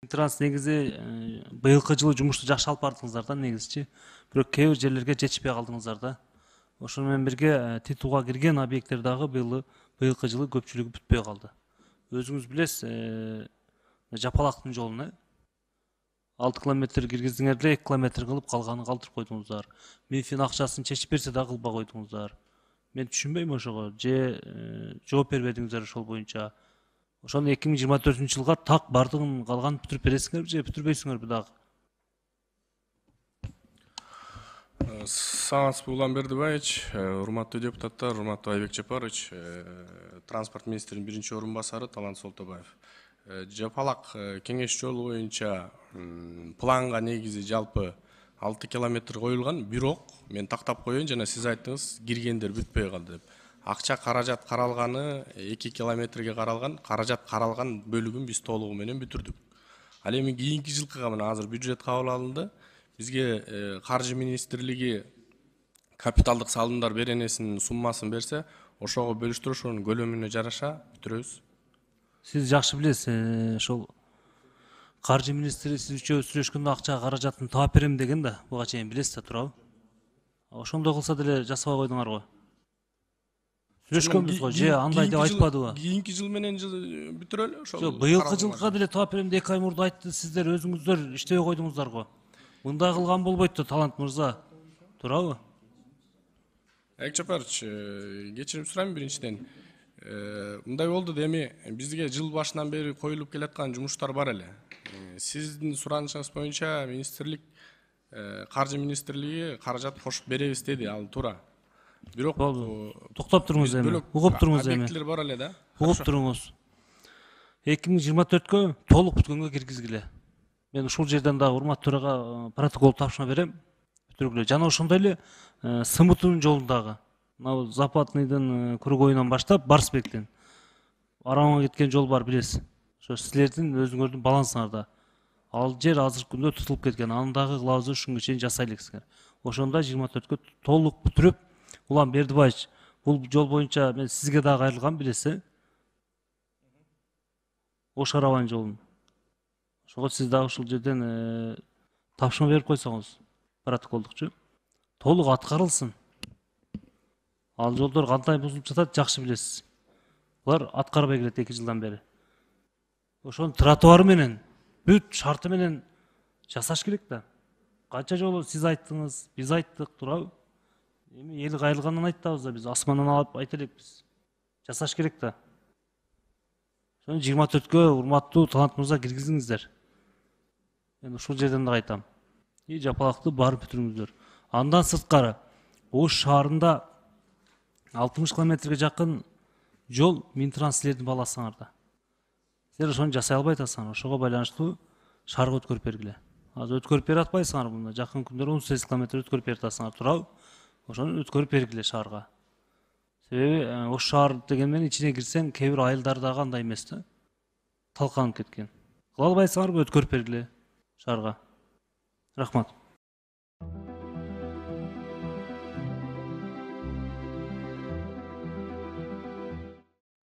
Транс негизи быйылкы жылы жумушту жакшы алып бардыңыздар да негизичи. Бирок кээ бир жерлерге жетишпей калдыңыздар да. Ошону менен бирге титулга кирген объекттер дагы быйылкы жылы көпчүлүгү бүтпөй калды. Өзүңүз билесиз, Жапалактын жолуна 6 километр киргиздиңер эле 2 километр кылып калганын калтырып койдуңуздар. Мифин акчасын чечип берсе да кылбай койдуңуздар. Мен түшүнбөйм ошого. Же жооп бербедиңиздер ошол боюнча. Ошону 2024-жылга так бардыгын калганын бүтүрүп бересиңерби же бүтүрбөйсүңөрбү дагы? Саламатсызбы, Улан Бердибаевич, урматтуу депутаттар, урматтуу Айбек Жапарович, транспорт министринин биринчи орун басары Талант Солтобаев. Жапалак кеңеш жолу боюнча планга негизи жалпы 6 километр коюлган, бирок мен тактап коеюн, жана сиз айттыңыз, киргендер бүтпөй калды деп. Акча каражат каралганы 2 километрге каралган, каражат каралган бөлүгүн биз толугу менен бүтүрдүк. Ал эми кийинки жылкыга мына азыр бюджет кабыл алынды. Бизге каржы министрлиги капиталдык салымдар беренесинин суммасын берсе, ошого бөлүштүрүп ошонун көлөмүнө жараша бүтүрөбүз. Сиз жакшы билесиз, ошол каржы министри сиз үчөөбүз сүйлөшкөндө акча каражатын таап берем деген да, буга чейин билесиз да туурабы? Ошондой кылса деле жасабай койдуңар го. Сүйлөшкөнбүз го, же андай деп айтпадыбы? Кийинки жыл менен бүтүрөлү ошол. Жок, быйылкы жылга деле таап берем деп 2 ай мурда айтты, сиздер өзүңүздөр иштебей койдуңуздар го. Мындай кылган болбойт да, Талант мырза. Туурабы? Айбек Жапарович, кечирим сурайм биринчиден. Мындай болду да, эми бизге жыл башынан бери коюлуп келаткан жумуштар бар эле. Сиздин суранышыңыз боюнча министрлик, каржы министрлиги каражат кошуп беребиз деди, ал туура. Бирок токтоп туруңуз эми. Угуп туруңуз эми. Объекттер бар эле да. Угуп туруңуз. 2024-кө толук бүткөнгө киргизгиле. Мен ушул жерден дагы урматтуу төрага протокол тапшырма берем. Бүтүргүлө. Жана ошондой эле СМТнын жолундагы, мына Западныйдын кругойунан баштап Барсбектен Арамага кеткен жол бар, билесиз. Ошо силердин өзүңөрдүн балансыңарда. Ал жер азыркы күндө тутулуп кеткен. Аны дагы кылабыз, ушунга чейин жасай элексиңер. Ошондо 24-кө толук бүтүрүп, Улан Бердибаевич, бул жол боюнча мен сизге дагы кайрылгам, билесиз. Ош Арабан жолун. Ошого сиз дагы ушул жерден тапшырма берип койсоңуз, протоколдукчу. Толук аткарылсын. Ал жолдор кандай бузулуп жатат, жакшы билесиз. Булар аткарбай келет 2 жылдан бери. Ошонун тротуары менен, бүт шарты менен жасаш керек да. Канча жолу сиз айттыңыз, биз айттык, туурабы? Эми эл кайрылгандан айтабыз да, биз асмандан алып айта элекпиз. Жасаш керек да. Ошону 24-кө урматтуу Талант мырза киргизиңиздер. Мен ушул жерден да айтам. Жапалакты барып бүтүрүңүздөр. Андан сырткары, Ош шаарында 60 километрге жакын жол Минтранс силердин баласыңарда. Силер ошону жасай албай атасыңар. Ошого байланыштуу шаарга өткөрүп бергиле. Азыр өткөрүп бере атпайсыңар мында. Жакын күндөрү 18 километр өткөрүп бере атасыңар, туурабы? Ошону өткөрүп бергиле шаарга. Себеби Ош шаар деген менен ичине кирсең, кээ бир айылдар дагы андай эмес да. Талканып кеткен. Кыла албайсыңарбы, өткөрүп бергиле шаарга. Рахмат.